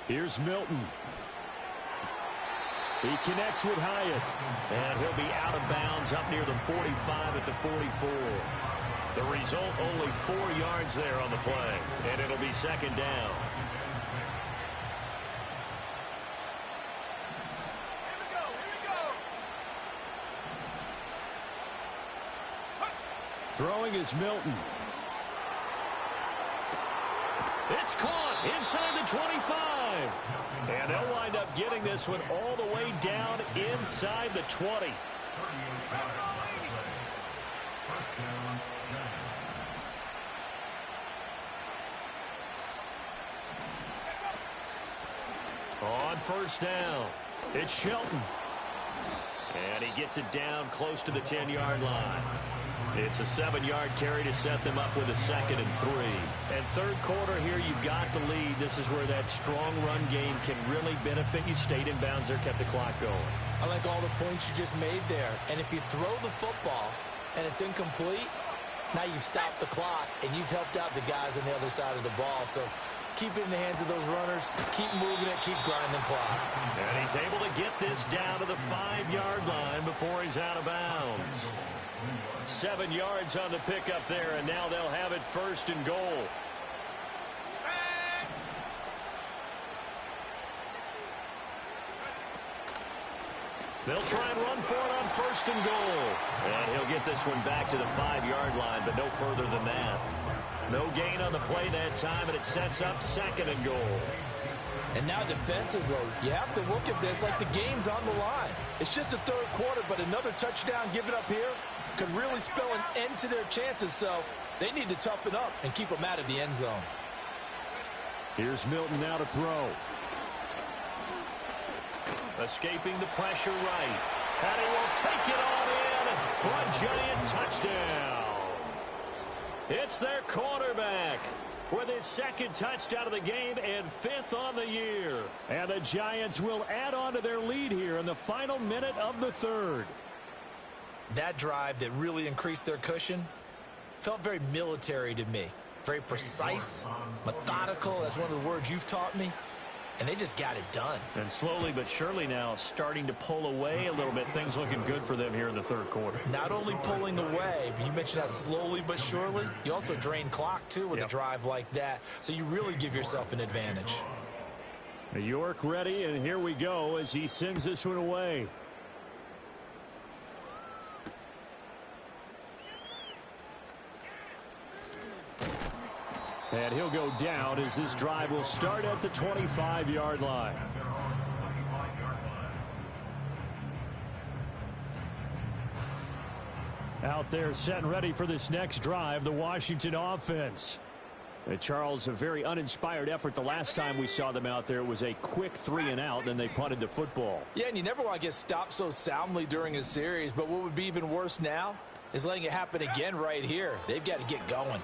Here's Milton. He connects with Hyatt. And he'll be out of bounds up near the 45 at the 44. The result, only 4 yards there on the play. And it'll be second down. Throwing is Milton. It's caught inside the 25. And they'll wind up getting this one all the way down inside the 20. On first down, it's Shelton. And he gets it down close to the 10-yard line. It's a 7-yard carry to set them up with a 2nd and 3. And third quarter here, you've got the lead. This is where that strong run game can really benefit you. Stayed in bounds there, kept the clock going. I like all the points you just made there. And if you throw the football and it's incomplete, now you've stopped the clock and you've helped out the guys on the other side of the ball. So keep it in the hands of those runners. Keep moving it. Keep grinding the clock. And he's able to get this down to the 5-yard line before he's out of bounds. 7 yards on the pickup there, and now they'll have it 1st and goal. They'll try and run for it on 1st and goal. And he'll get this one back to the 5-yard line, but no further than that. No gain on the play that time, and it sets up 2nd and goal. And now defensively, you have to look at this like the game's on the line. It's just the third quarter, but another touchdown given up here could really spell an end to their chances, so they need to toughen up and keep them out of the end zone. Here's Milton now to throw. Escaping the pressure right. And he will take it on in for a Giant touchdown. It's their quarterback with his 2nd touchdown of the game and 5th on the year. And the Giants will add on to their lead here in the final minute of the 3rd. That drive that really increased their cushion felt very military to me. Very precise, methodical. That's one of the words you've taught me. And they just got it done. And slowly but surely now starting to pull away a little bit. Things looking good for them here in the 3rd quarter. Not only pulling away, but you mentioned that slowly but surely. You also drain clock, too, with a drive like that. So you really give yourself an advantage. York ready, and here we go as he sends this one away. And he'll go down as this drive will start at the 25-yard line. Out there set and ready for this next drive, the Washington offense. Charles, a very uninspired effort the last time we saw them out there. It was a quick 3-and-out, and they punted the football. Yeah, and you never want to get stopped so soundly during a series, but what would be even worse now is letting it happen again right here. They've got to get going.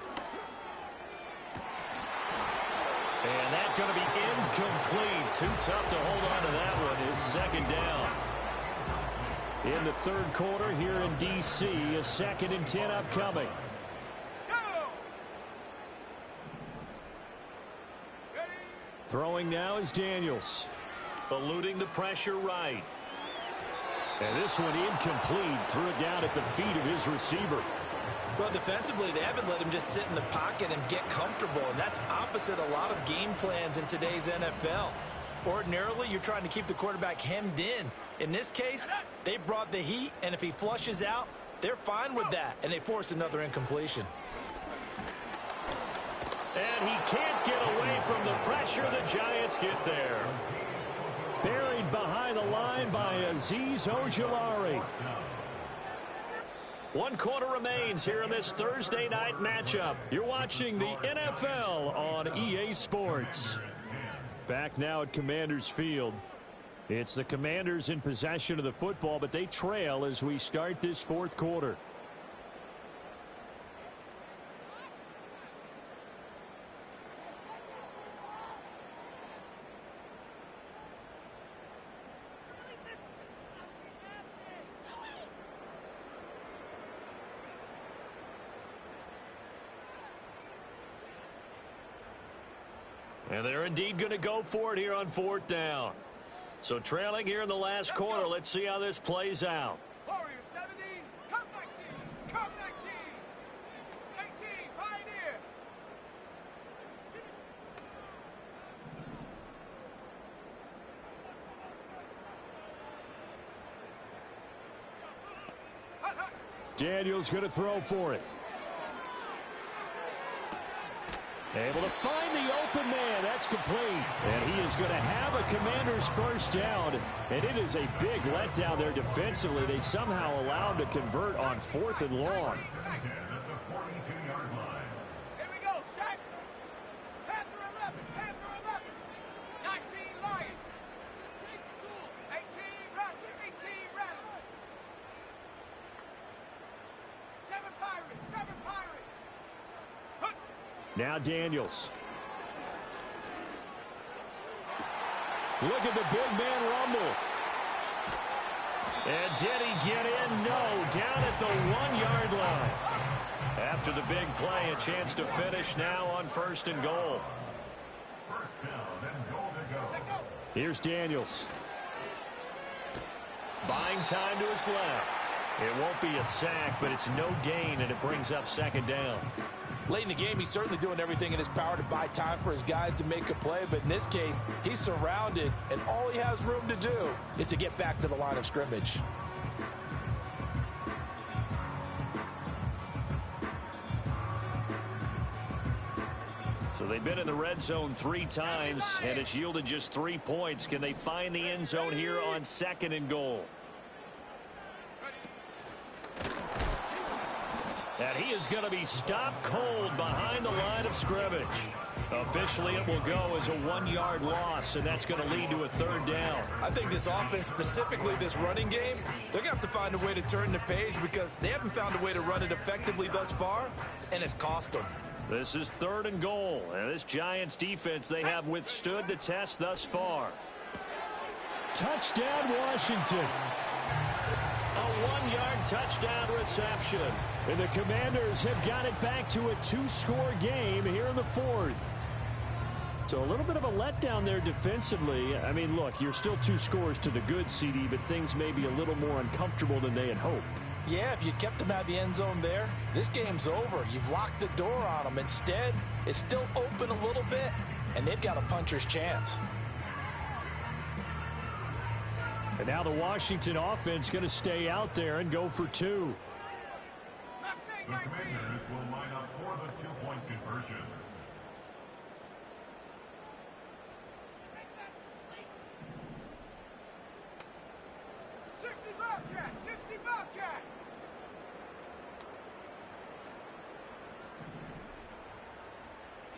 And that's going to be incomplete. Too tough to hold on to that one. It's 2nd down. In the 3rd quarter here in D.C., a 2nd and 10 upcoming. Throwing now is Daniels. Eluding the pressure right. And this one incomplete. Threw it down at the feet of his receiver. Well, defensively, they haven't let him just sit in the pocket and get comfortable, and that's opposite a lot of game plans in today's NFL. Ordinarily, you're trying to keep the quarterback hemmed in. In this case, they brought the heat, and if he flushes out, they're fine with that, and they force another incompletion. And he can't get away from the pressure. The Giants get there. Buried behind the line by Azeez Ojulari. 1 quarter remains here in this Thursday night matchup. You're watching the NFL on EA Sports. Back now at Commanders Field. It's the Commanders in possession of the football, but they trail as we start this 4th quarter. And they're indeed going to go for it here on 4th down. So trailing here in the last quarter. Let's see how this plays out. Warriors 70, come 19, come 19. 18, Pioneer. Hut, hut. Daniels going to throw for it. Able to find the open man. That's complete. And he is going to have a Commander's first down. And it is a big letdown there defensively. They somehow allowed him to convert on 4th and long. At the 42-yard line. Here we go, Shaq. Panther 11, Panther 11. 19, Lions. 18, Rattlers, 18, Rattlers. 7 Pirates, 7 Pirates. Hut. Now Daniels. Look at the big man rumble. And did he get in? No. Down at the 1-yard line. After the big play, a chance to finish now on 1st and goal. First down and goal to go. Here's Daniels. Buying time to his left. It won't be a sack, but it's no gain, and it brings up 2nd down. Late in the game, he's certainly doing everything in his power to buy time for his guys to make a play. But in this case, he's surrounded, and all he has room to do is to get back to the line of scrimmage. So they've been in the red zone 3 times, and it's yielded just 3 points. Can they find the end zone here on 2nd and goal? And he is going to be stopped cold behind the line of scrimmage. Officially, it will go as a 1-yard loss, and that's going to lead to a 3rd down. I think this offense, specifically this running game, they're going to have to find a way to turn the page because they haven't found a way to run it effectively thus far, and it's cost them. This is 3rd and goal, and this Giants defense, they have withstood the test thus far. Touchdown, Washington. A 1-yard touchdown reception. And the Commanders have got it back to a 2-score game here in the 4th. So a little bit of a letdown there defensively. I mean, look, you're still 2 scores to the good, CD, but things may be a little more uncomfortable than they had hoped. Yeah, if you kept him out of the end zone there, this game's over. You've locked the door on him. Instead, it's still open a little bit, and they've got a puncher's chance. And now the Washington offense going to stay out there and go for 2. Mustang The 19. Commanders will line up for the 2-point conversion. Bobcat, 60 Bobcat.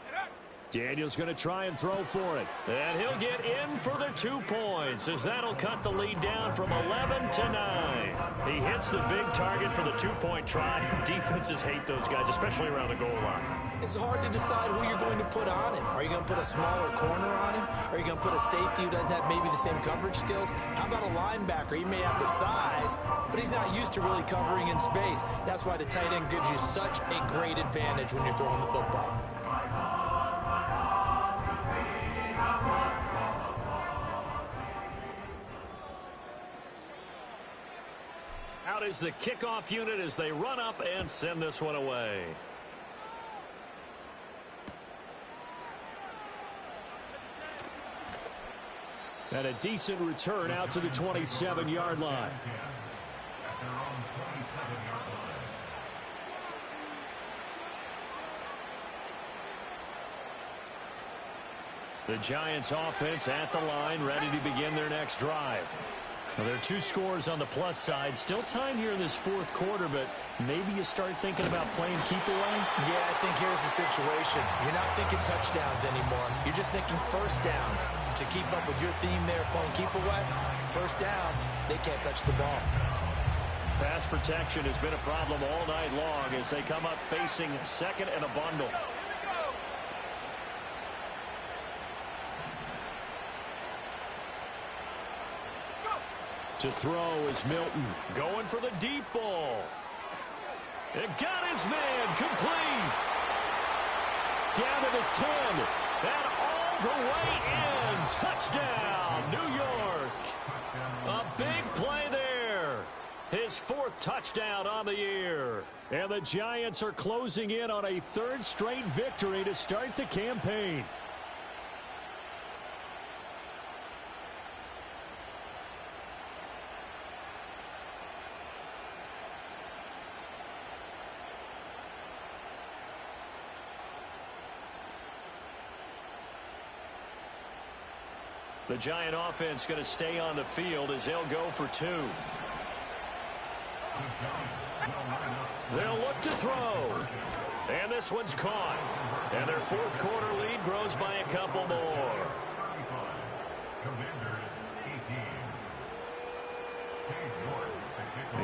Get up. Daniels going to try and throw for it. And he'll get in for the 2 points, as that'll cut the lead down from 11 to 9. He hits the big target for the 2-point try. Defenses hate those guys, especially around the goal line. It's hard to decide who you're going to put on him. Are you going to put a smaller corner on him? Are you going to put a safety who doesn't have maybe the same coverage skills? How about a linebacker? He may have the size, but he's not used to really covering in space. That's why the tight end gives you such a great advantage when you're throwing the football. Out is the kickoff unit as they run up and send this one away. And a decent return out to the 27-yard line. At their own 27-yard line. The Giants offense at the line, ready to begin their next drive. Now, there are 2 scores on the plus side. Still time here in this 4th quarter, but maybe you start thinking about playing keep away. Yeah, I think here's the situation. You're not thinking touchdowns anymore. You're just thinking first downs. To keep up with your theme there, playing keep away, first downs, they can't touch the ball. Pass protection has been a problem all night long as they come up facing second and a bundle. To throw is Milton. Going for the deep ball. It got his man complete. Down to the 10. And all the way in. Touchdown, New York. A big play there. His 4th touchdown on the year. And the Giants are closing in on a 3rd straight victory to start the campaign. The Giant offense going to stay on the field as they'll go for 2. They'll look to throw. And this one's caught. And their 4th quarter lead grows by a couple more.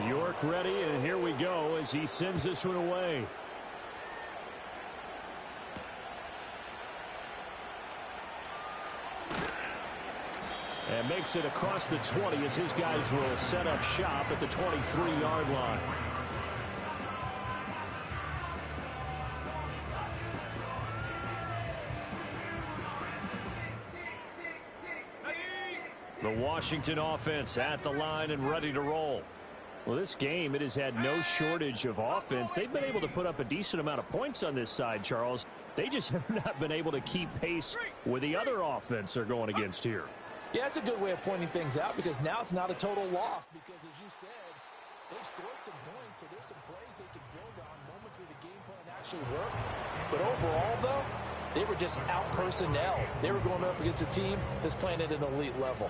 York ready, and here we go as he sends this one away. And makes it across the 20 as his guys will set up shop at the 23-yard line. The Washington offense at the line and ready to roll. Well, this game, it has had no shortage of offense. They've been able to put up a decent amount of points on this side, Charles. They just have not been able to keep pace with the other offense they're going against here. Yeah, it's a good way of pointing things out because now it's not a total loss because, as you said, they've scored some points, so there's some plays they can build on, moments where the game plan actually worked. But overall, though, they were just out-personnel. They were going up against a team that's playing at an elite level.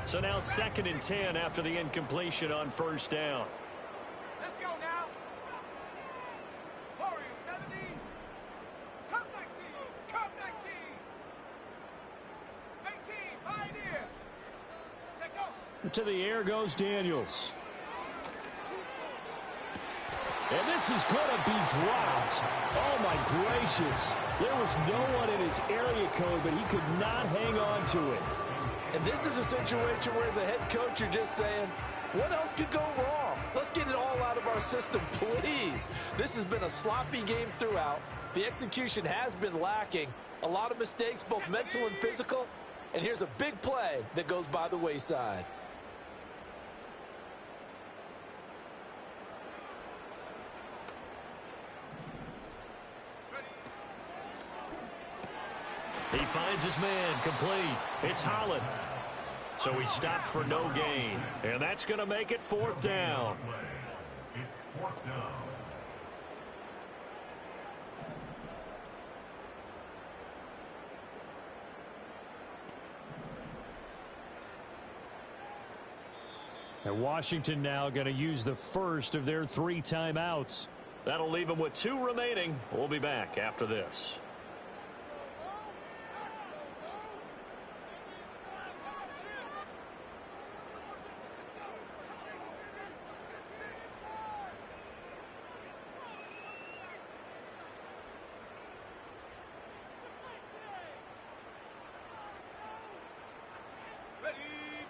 So now 2nd and 10 after the incompletion on 1st down. Let's go now. Warriors 70. Cup 19. Cup 19. 18. Pioneer. Take go. To the air goes Daniels. And this is going to be dropped. Oh, my gracious. There was no one in his area code, but he could not hang on to it. And this is a situation where, as a head coach, you're just saying, what else could go wrong? Let's get it all out of our system, please. This has been a sloppy game throughout. The execution has been lacking. A lot of mistakes, both mental and physical. And here's a big play that goes by the wayside. He finds his man complete. It's Holland. So he stopped for no gain. And that's going to make it 4th down. It's 4th down. And Washington now going to use the first of their 3 timeouts. That'll leave them with 2 remaining. We'll be back after this.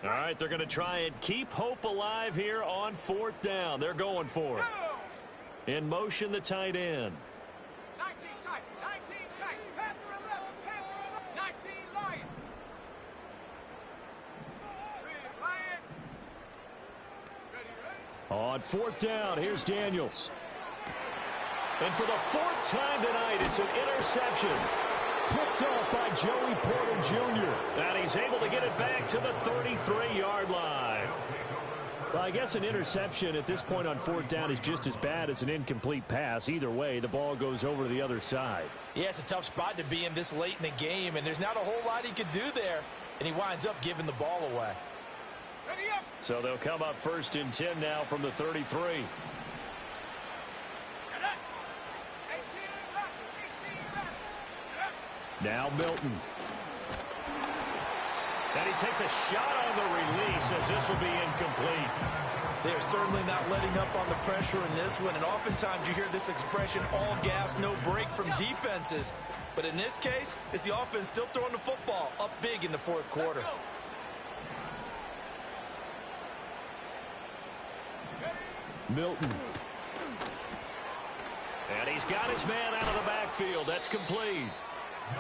All right, they're going to try and keep hope alive here on 4th down. They're going for it. In motion, the tight end. 19 tight. 19 tight. Panther 11. Panther 11. 19 Lion. 3 Lion. Ready. On 4th down, here's Daniels. And for the 4th time tonight, it's an interception. Picked up by Joey Porter Jr. And he's able to get it back to the 33-yard line. Well, I guess an interception at this point on 4th down is just as bad as an incomplete pass. Either way, the ball goes over to the other side. Yeah, it's a tough spot to be in this late in the game, and there's not a whole lot he could do there. And he winds up giving the ball away. Ready up. So they'll come up 1st and 10 now from the 33. Now Milton. And he takes a shot on the release as this will be incomplete. They're certainly not letting up on the pressure in this one. And oftentimes you hear this expression, all gas, no break from defenses. But in this case, it's the offense still throwing the football up big in the 4th quarter. Milton. And he's got his man out of the backfield. That's complete.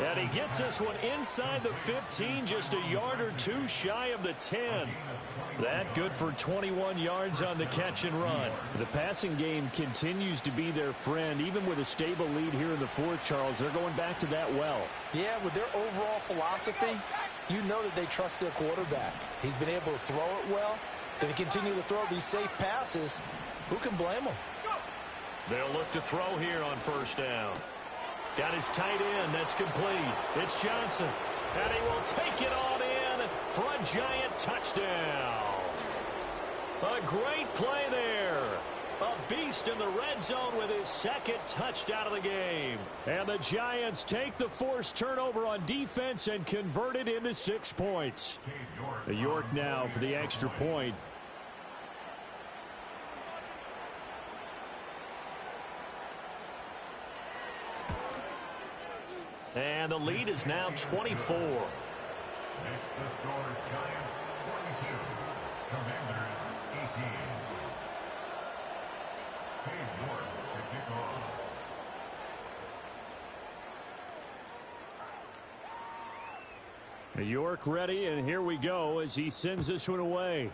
And he gets this one inside the 15, just a yard or two shy of the 10. That good for 21 yards on the catch and run. The passing game continues to be their friend. Even with a stable lead here in the fourth, Charles, they're going back to that well. Yeah, with their overall philosophy, you know that they trust their quarterback. He's been able to throw it well. If they continue to throw these safe passes, who can blame them? They'll look to throw here on first down. Got his tight end. That's complete. It's Johnson. And he will take it on in for a giant touchdown. A great play there. A beast in the red zone with his second touchdown of the game. And the Giants take the forced turnover on defense and convert it into 6 points. York now for the extra point. And the lead is now 24. Next, the score, Giants 42, Commanders 18. Cade York to kick off. York ready, and here we go as he sends this one away.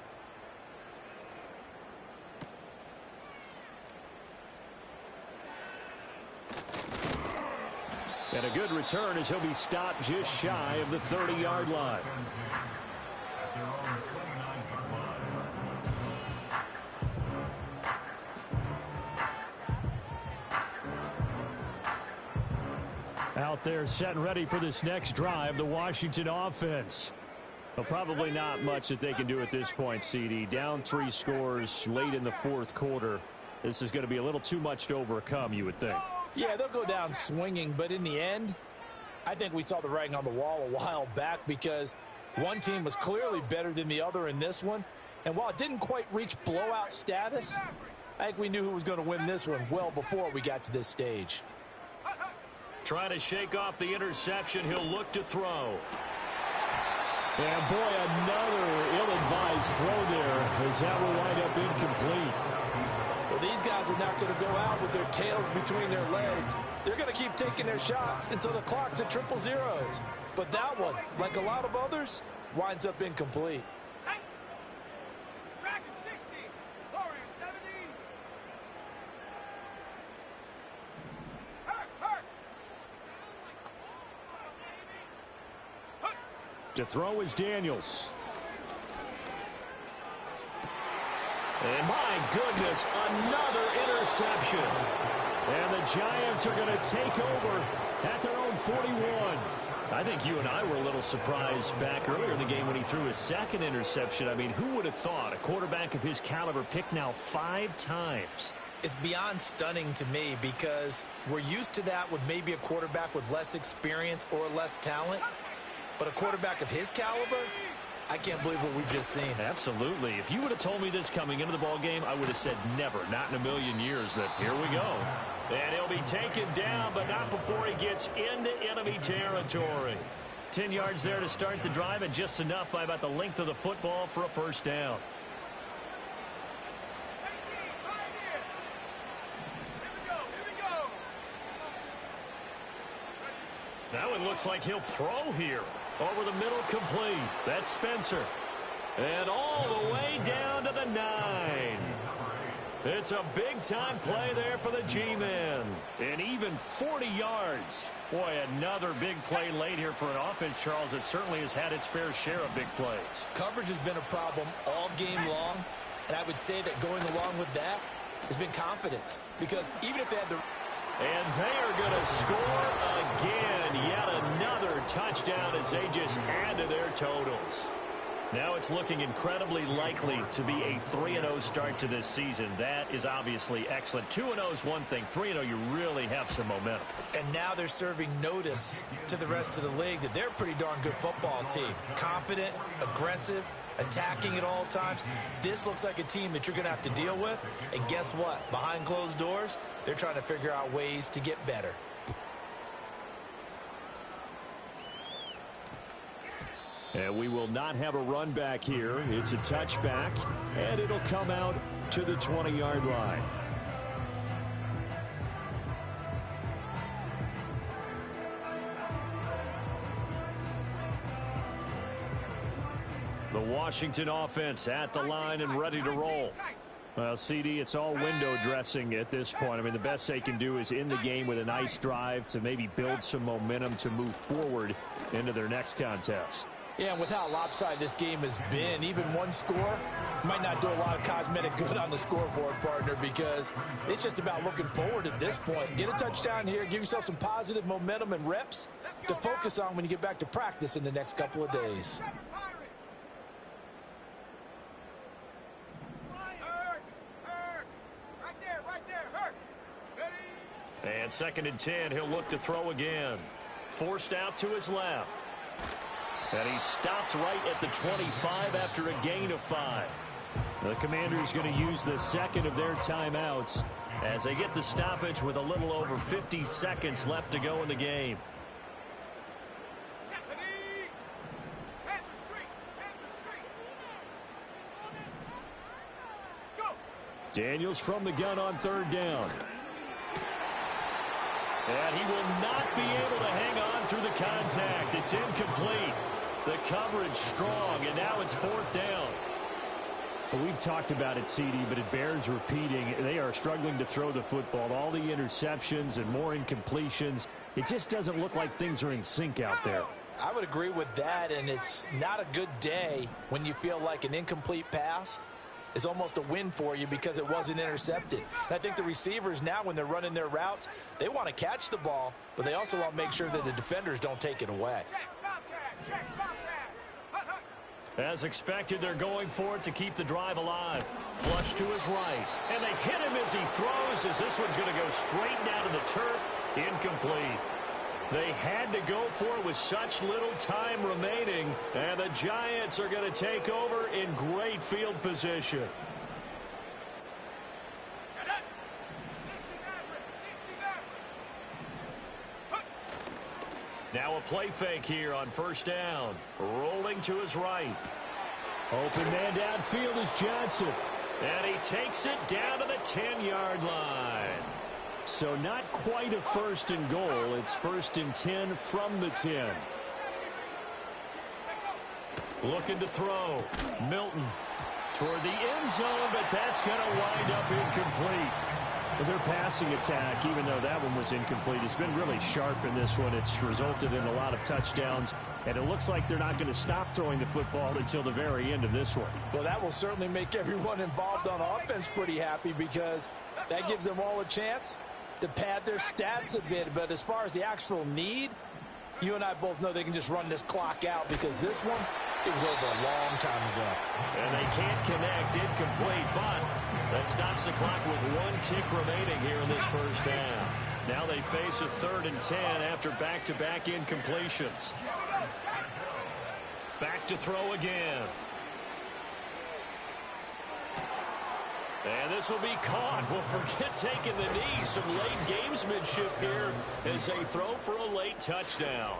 And a good return as he'll be stopped just shy of the 30-yard line. At their own 29-yard line. Out there set and ready for this next drive, the Washington offense. Well, probably not much that they can do at this point, CD. Down 3 scores late in the fourth quarter. This is going to be a little too much to overcome, you would think. Yeah, they'll go down swinging, but in the end, I think we saw the writing on the wall a while back because one team was clearly better than the other in this one. And while it didn't quite reach blowout status, I think we knew who was going to win this one well before we got to this stage. Trying to shake off the interception. He'll look to throw. And boy, another ill-advised throw there as that will wind up incomplete. Well, these guys are not going to go out with their tails between their legs. They're going to keep taking their shots until the clock's at triple zeros. But that one, like a lot of others, winds up incomplete. Dragon 60, Warrior 70. To throw is Daniels. And my goodness, another interception. And the Giants are going to take over at their own 41. I think you and I were a little surprised back earlier in the game when he threw his second interception. I mean, who would have thought a quarterback of his caliber picked now 5 times? It's beyond stunning to me because we're used to that with maybe a quarterback with less experience or less talent. But a quarterback of his caliber, I can't believe what we've just seen. Absolutely. If you would have told me this coming into the ball game, I would have said never, not in a million years. But here we go. And he'll be taken down, but not before he gets into enemy territory. 10 yards there to start the drive, and just enough by about the length of the football for a first down. That one looks like he'll throw here. Over the middle, complete. That's Spencer. And all the way down to the 9. It's a big-time play there for the G-men. And even 40 yards. Boy, another big play late here for an offense, Charles, that certainly has had its fair share of big plays. Coverage has been a problem all game long, and I would say that going along with that has been confidence. Because even if they had the... And they are going to score again. Yet another touchdown as they just add to their totals. Now it's looking incredibly likely to be a 3-0 start to this season. That is obviously excellent. 2-0 is one thing. 3-0, you really have some momentum. And now they're serving notice to the rest of the league that they're a pretty darn good football team. Confident, aggressive, attacking at all times. This looks like a team that you're going to have to deal with. And guess what? Behind closed doors, they're trying to figure out ways to get better. And we will not have a run back here. It's a touchback, and it'll come out to the 20-yard line. The Washington offense at the line and ready to roll. Well, CD, it's all window dressing at this point. I mean, the best they can do is in the game with a nice drive to maybe build some momentum to move forward into their next contest. Yeah, and with how lopsided this game has been, even one score might not do a lot of cosmetic good on the scoreboard, partner, because it's just about looking forward at this point. Get a touchdown here, give yourself some positive momentum and reps to focus on when you get back to practice in the next couple of days. And 2nd and 10, he'll look to throw again. Forced out to his left. And he stopped right at the 25 after a gain of 5. The Commanders going to use the second of their timeouts as they get the stoppage with a little over 50 seconds left to go in the game. Daniels from the gun on 3rd down. And he will not be able to hang on through the contact. It's incomplete. The coverage strong, and now it's 4th down. Well, we've talked about it, CD, but it bears repeating. They are struggling to throw the football. All the interceptions and more incompletions. It just doesn't look like things are in sync out there. I would agree with that, and it's not a good day when you feel like an incomplete pass is almost a win for you because it wasn't intercepted. And I think the receivers now, when they're running their routes, they want to catch the ball, but they also want to make sure that the defenders don't take it away. As expected, they're going for it to keep the drive alive. Flush to his right. And they hit him as he throws, as this one's going to go straight down to the turf. Incomplete. They had to go for it with such little time remaining, and the Giants are going to take over in great field position. Now a play fake here on 1st down. Rolling to his right. Open man downfield is Johnson. And he takes it down to the 10-yard line. So not quite a 1st and goal. It's 1st and 10 from the 10. Looking to throw. Milton toward the end zone, but that's going to wind up incomplete. But their passing attack, even though that one was incomplete, has been really sharp in this one. It's resulted in a lot of touchdowns, and it looks like they're not going to stop throwing the football until the very end of this one. Well, that will certainly make everyone involved on offense pretty happy because that gives them all a chance to pad their stats a bit. But as far as the actual need, you and I both know they can just run this clock out because this one, it was over a long time ago. And they can't connect, incomplete, but that stops the clock with 1 tick remaining here in this 1st half. Now they face a 3rd and 10 after back-to-back incompletions. Back to throw again. And this will be caught. Well, forget taking the knee. Some late gamesmanship here as they throw for a late touchdown.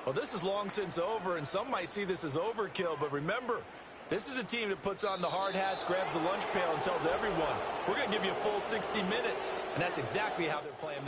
Well, this is long since over, and some might see this as overkill. But remember, this is a team that puts on the hard hats, grabs the lunch pail, and tells everyone, we're going to give you a full 60 minutes. And that's exactly how they're playing this.